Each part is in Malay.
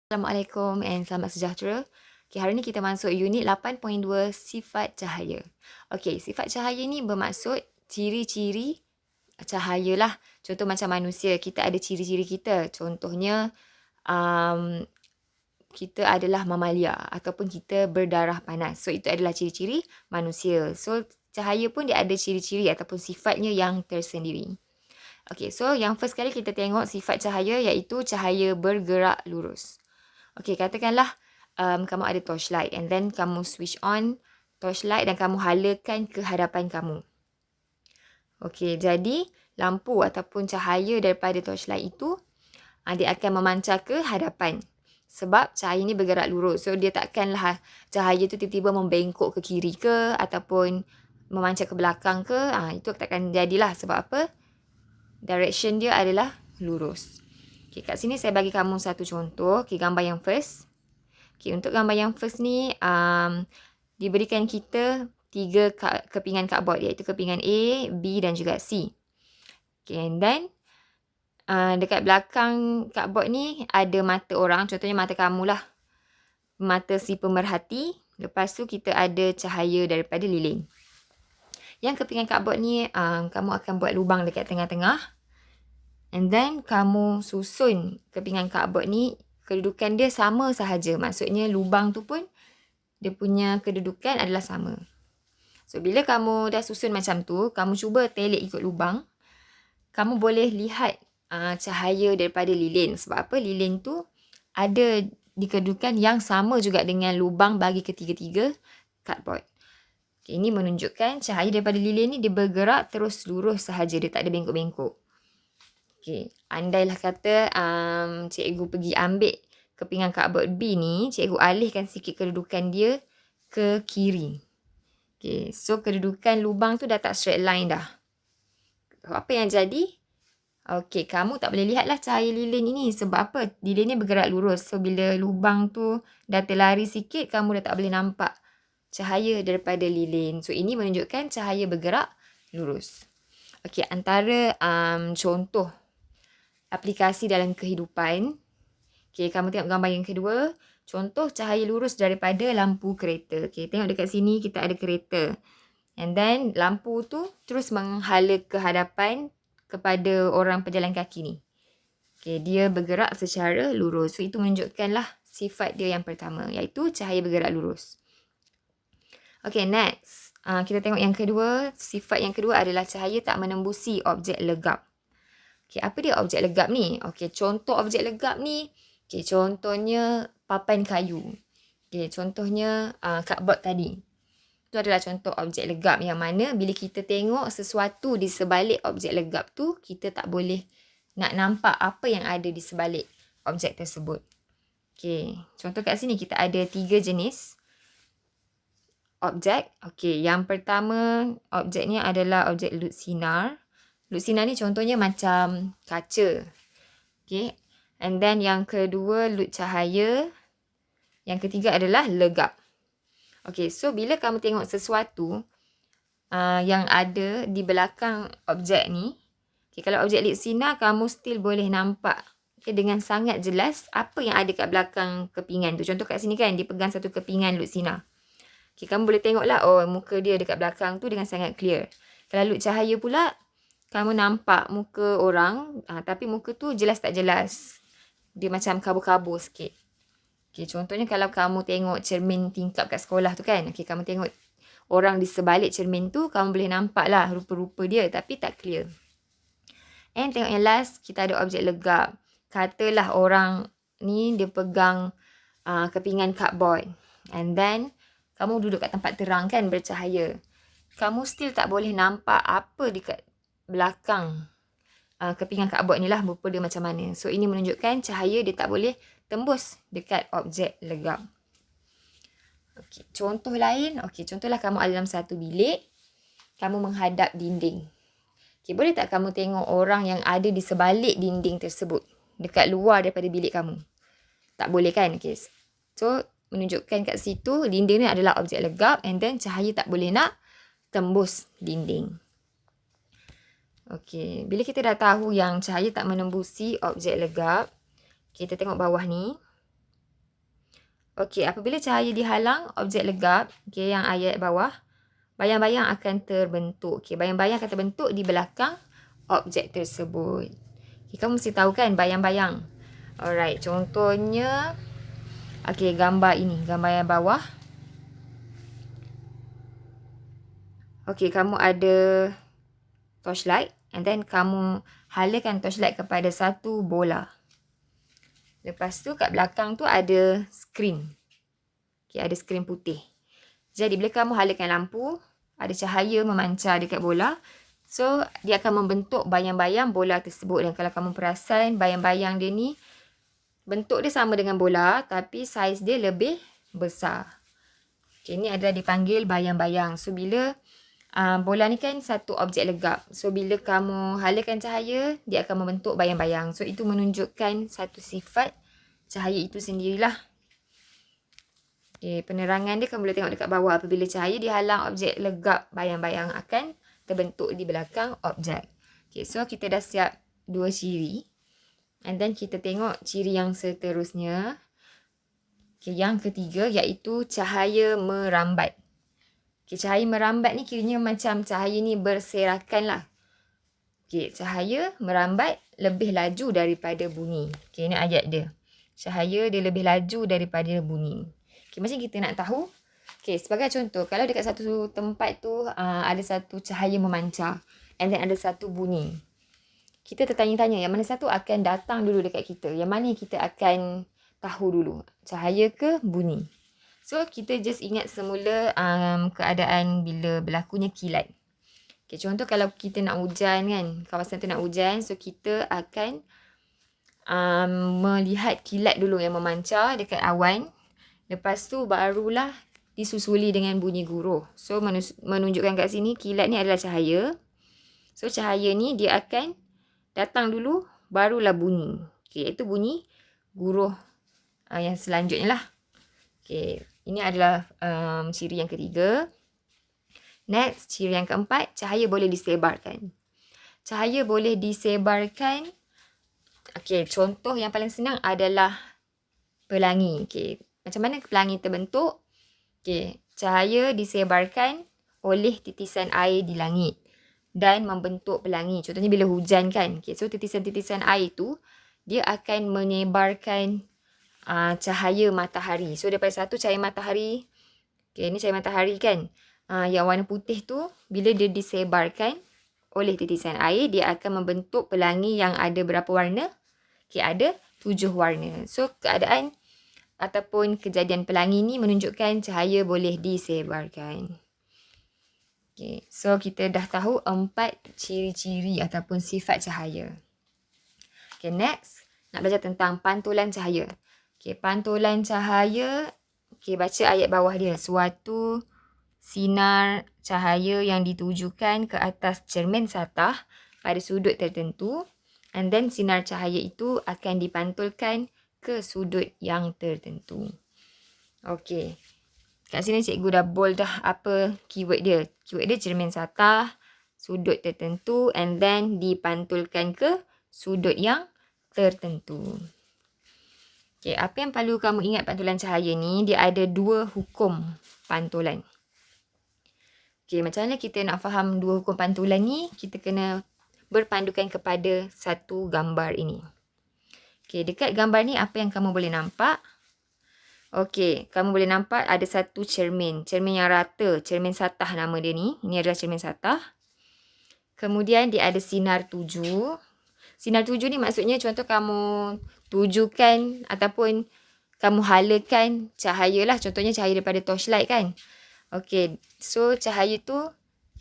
Assalamualaikum and selamat sejahtera. Okay, hari ni kita masuk unit 8.2 sifat cahaya. Okay, sifat cahaya ni bermaksud ciri-ciri cahaya lah. Contoh macam manusia, kita ada ciri-ciri kita. Contohnya, kita adalah mamalia ataupun kita berdarah panas. So, itu adalah ciri-ciri manusia. So, cahaya pun dia ada ciri-ciri ataupun sifatnya yang tersendiri. Okay, so yang first kali kita tengok sifat cahaya iaitu cahaya bergerak lurus. Okay, katakanlah kamu ada torchlight and then kamu switch on torchlight dan kamu halakan ke hadapan kamu. Okay, jadi lampu ataupun cahaya daripada torchlight itu dia akan memancar ke hadapan. Sebab cahaya ni bergerak lurus. So, dia takkanlah cahaya tu tiba-tiba membengkok ke kiri ke ataupun memancar ke belakang ke. Itu takkan jadilah. Sebab apa? Direction dia adalah lurus. Okay, kat sini saya bagi kamu satu contoh. Okay, gambar yang first. Okay, untuk gambar yang first ni, diberikan kita 3 kepingan cardboard iaitu kepingan A, B dan juga C. Okay, and then dekat belakang cardboard ni ada mata orang. Contohnya mata kamu lah. Mata si pemerhati. Lepas tu kita ada cahaya daripada lilin. Yang kepingan cardboard ni, kamu akan buat lubang dekat tengah-tengah. And then, kamu susun kepingan cardboard ni, kedudukan dia sama sahaja. Maksudnya, lubang tu pun, dia punya kedudukan adalah sama. So, bila kamu dah susun macam tu, kamu cuba telik ikut lubang, kamu boleh lihat cahaya daripada lilin. Sebab apa? Lilin tu ada di kedudukan yang sama juga dengan lubang bagi ketiga-tiga cardboard. Okay, ini menunjukkan cahaya daripada lilin ni dia bergerak terus lurus sahaja. Dia tak ada bengkok-bengkok. Okay, andailah kata cikgu pergi ambil kepingan cardboard B ni, cikgu alihkan sikit kedudukan dia ke kiri. Okay, so kedudukan lubang tu dah tak straight line dah. Apa yang jadi? Okay, kamu tak boleh lihatlah cahaya lilin ini. Sebab apa? Lilin ni bergerak lurus. So, bila lubang tu dah terlari sikit, kamu dah tak boleh nampak cahaya daripada lilin. So, ini menunjukkan cahaya bergerak lurus. Okay, antara contoh aplikasi dalam kehidupan. Okay, kamu tengok gambar yang kedua. Contoh cahaya lurus daripada lampu kereta. Okay, tengok dekat sini kita ada kereta. And then, lampu tu terus menghala ke hadapan kepada orang pejalan kaki ni. Okay, dia bergerak secara lurus. So, itu menunjukkanlah sifat dia yang pertama, iaitu cahaya bergerak lurus. Okay, next. Kita tengok yang kedua. Sifat yang kedua adalah cahaya tak menembusi objek legap. Okay, apa dia objek legap ni? Okay, contoh objek legap ni. Okay, contohnya papan kayu. Okay, contohnya cardboard tadi. Itu adalah contoh objek legap yang mana bila kita tengok sesuatu di sebalik objek legap tu, kita tak boleh nak nampak apa yang ada di sebalik objek tersebut. Okay, contoh kat sini kita ada 3 jenis objek. Okay, yang pertama objeknya adalah objek lut sinar. Lut sinar ni contohnya macam kaca. Okay, and then yang kedua lut cahaya. Yang ketiga adalah legap. Okay, so bila kamu tengok sesuatu yang ada di belakang objek ni, okay, kalau objek lut sinar, kamu still boleh nampak dengan sangat jelas apa yang ada kat belakang kepingan tu. Contoh kat sini kan, dia pegang satu kepingan lut sinar. Okay, kamu boleh tengoklah, oh muka dia dekat belakang tu dengan sangat clear. Kalau lut cahaya pula, kamu nampak muka orang, tapi muka tu jelas tak jelas. Dia macam kabur-kabur sikit. Okay, contohnya kalau kamu tengok cermin tingkap kat sekolah tu kan. Okay, kamu tengok orang di sebalik cermin tu, kamu boleh nampak lah rupa-rupa dia tapi tak clear. And tengok yang last, kita ada objek legap. Katalah orang ni dia pegang kepingan cardboard. And then, kamu duduk kat tempat terang kan, bercahaya. Kamu still tak boleh nampak apa dekat belakang kepingan cardboard ni lah, rupa dia macam mana. So, ini menunjukkan cahaya dia tak boleh tembus dekat objek legap. Okay, contoh lain. Okay, contohlah kamu ada dalam satu bilik. Kamu menghadap dinding. Okay, boleh tak kamu tengok orang yang ada di sebalik dinding tersebut? Dekat luar daripada bilik kamu. Tak boleh kan? Okay. So, menunjukkan kat situ dinding ni adalah objek legap and then cahaya tak boleh nak tembus dinding. Okey, bila kita dah tahu yang cahaya tak menembusi objek legap, kita tengok bawah ni. Okey, apabila cahaya dihalang objek legap, okey, yang ayat bawah, bayang-bayang akan terbentuk. Okey, bayang-bayang akan terbentuk di belakang objek tersebut. Okay, kamu mesti tahu kan bayang-bayang. Alright, contohnya, okey, gambar ini, gambar yang bawah. Okey, kamu ada torchlight and then kamu halakan torchlight kepada satu bola. Lepas tu kat belakang tu ada skrin. Okey, ada skrin putih. Jadi bila kamu halakan lampu, ada cahaya memancar dekat bola. So, dia akan membentuk bayang-bayang bola tersebut. Dan kalau kamu perasan, bayang-bayang dia ni, bentuk dia sama dengan bola, tapi saiz dia lebih besar. Okay, ini adalah dipanggil bayang-bayang. So, bila bola ni kan satu objek legap. So, bila kamu halakan cahaya, dia akan membentuk bayang-bayang. So, itu menunjukkan satu sifat cahaya itu sendirilah. Okay, penerangan dia kamu boleh tengok dekat bawah. Apabila cahaya dihalang objek legap, bayang-bayang akan terbentuk di belakang objek. Okay, so kita dah siap 2 ciri. And then kita tengok ciri yang seterusnya. Okay, yang ketiga iaitu cahaya merambat. Okay, cahaya merambat ni kiranya macam cahaya ni berserakan lah. Okay, cahaya merambat lebih laju daripada bunyi. Okay, ni ayat dia. Cahaya dia lebih laju daripada bunyi. Okay, macam kita nak tahu. Okay, sebagai contoh, kalau dekat satu tempat tu ada satu cahaya memancar and then ada satu bunyi. Kita tertanya-tanya yang mana satu akan datang dulu dekat kita. Yang mana kita akan tahu dulu, cahaya ke bunyi. So, kita just ingat semula keadaan bila berlakunya kilat. Okay, contoh kalau kita nak hujan kan, kawasan tu nak hujan, so kita akan melihat kilat dulu yang memancar dekat awan. Lepas tu barulah disusuli dengan bunyi guruh. So, menunjukkan kat sini kilat ni adalah cahaya. So, cahaya ni dia akan datang dulu, barulah bunyi. Okay, iaitu bunyi guruh yang selanjutnya lah. Okay, ini adalah ciri yang ketiga. Next, ciri yang keempat, cahaya boleh disebarkan. Cahaya boleh disebarkan. Okay, contoh yang paling senang adalah pelangi. Okay, macam mana pelangi terbentuk? Okay, cahaya disebarkan oleh titisan air di langit dan membentuk pelangi. Contohnya bila hujan kan. Okay, so titisan-titisan air tu, dia akan menyebarkan cahaya matahari. So, daripada satu cahaya matahari, okay, ni cahaya matahari kan. Yang warna putih tu, bila dia disebarkan oleh titisan air, dia akan membentuk pelangi yang ada berapa warna? Okay, ada 7 warna. So, keadaan ataupun kejadian pelangi ni menunjukkan cahaya boleh disebarkan. Okay, so kita dah tahu 4 ciri-ciri ataupun sifat cahaya. Okay, next, nak belajar tentang pantulan cahaya. Okay, pantulan cahaya, okay, baca ayat bawah dia. Suatu sinar cahaya yang ditujukan ke atas cermin satah pada sudut tertentu, and then sinar cahaya itu akan dipantulkan ke sudut yang tertentu. Okey. Kat sini cikgu dah bold dah apa keyword dia. Keyword dia cermin satah, sudut tertentu, and then dipantulkan ke sudut yang tertentu. Okey, apa yang perlu kamu ingat pantulan cahaya ni, dia ada 2 hukum pantulan. Okey, macam mana kita nak faham 2 hukum pantulan ni? Kita kena berpandukan kepada satu gambar ini. Okey, dekat gambar ni apa yang kamu boleh nampak? Okey, kamu boleh nampak ada satu cermin. Cermin yang rata, cermin satah nama dia ni. Ini adalah cermin satah. Kemudian dia ada sinar tuju. Sinar tuju ni maksudnya contoh kamu tujukan ataupun kamu halakan cahaya lah. Contohnya cahaya daripada torchlight kan. Okey, so cahaya tu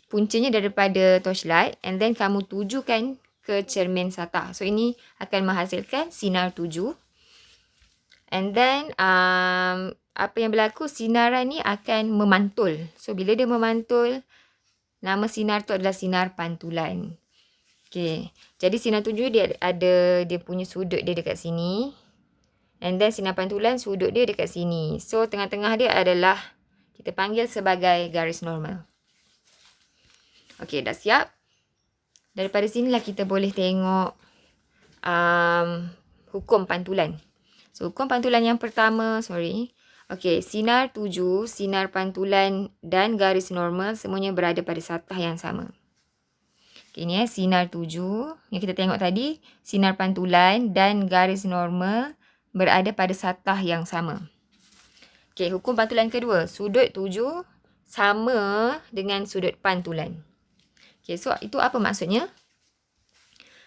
puncanya daripada torchlight and then kamu tujukan ke cermin satah. So, ini akan menghasilkan sinar tuju. And then, apa yang berlaku, sinaran ni akan memantul. So, bila dia memantul, nama sinar tu adalah sinar pantulan. Okay. Jadi, sinar tuju dia ada dia punya sudut dia dekat sini. And then, sinar pantulan sudut dia dekat sini. So, tengah-tengah dia adalah kita panggil sebagai garis normal. Okay, dah siap? Daripada sinilah kita boleh tengok hukum pantulan. So, hukum pantulan yang pertama, Okey, sinar tuju, sinar pantulan dan garis normal semuanya berada pada satah yang sama. Okey, ni sinar tuju yang kita tengok tadi, sinar pantulan dan garis normal berada pada satah yang sama. Okey, hukum pantulan kedua, sudut tuju sama dengan sudut pantulan. Okey, so itu apa maksudnya?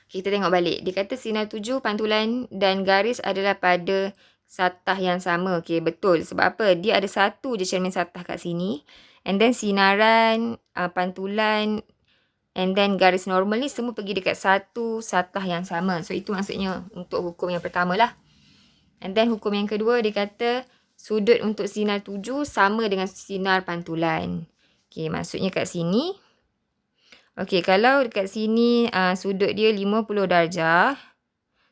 Kita tengok balik. Dia kata sinar tuju, pantulan dan garis adalah pada satah yang sama. Okey, betul. Sebab apa? Dia ada satu je cermin satah kat sini. And then sinaran, pantulan, and then garis normal ni semua pergi dekat satu satah yang sama. So, itu maksudnya untuk hukum yang pertama lah. And then hukum yang kedua, dia kata sudut untuk sinar tuju sama dengan sinar pantulan. Okey, maksudnya kat sini. Okey, kalau dekat sini sudut dia 50 darjah,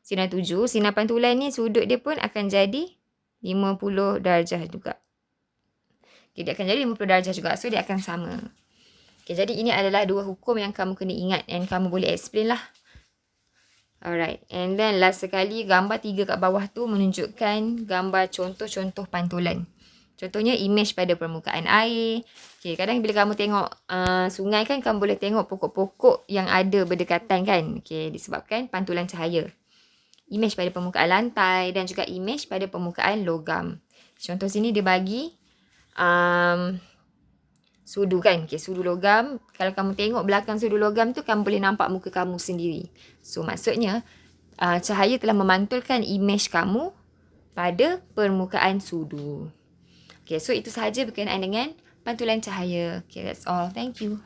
sinar tuju, sinar pantulan ni sudut dia pun akan jadi 50 darjah juga. Okay, dia akan jadi 50 darjah juga. So, dia akan sama. Okay, jadi ini adalah dua hukum yang kamu kena ingat and kamu boleh explain lah. Alright. And then last sekali, gambar 3 kat bawah tu menunjukkan gambar contoh-contoh pantulan. Contohnya image pada permukaan air. Okay, kadang bila kamu tengok sungai kan, kamu boleh tengok pokok-pokok yang ada berdekatan kan. Okay, disebabkan pantulan cahaya. Image pada permukaan lantai dan juga image pada permukaan logam. Contoh sini dia bagi sudu kan. Okay, sudu logam. Kalau kamu tengok belakang sudu logam tu, kamu boleh nampak muka kamu sendiri. So, maksudnya cahaya telah memantulkan image kamu pada permukaan sudu. Okay, so itu sahaja berkenaan dengan pantulan cahaya. Okay, that's all. Thank you.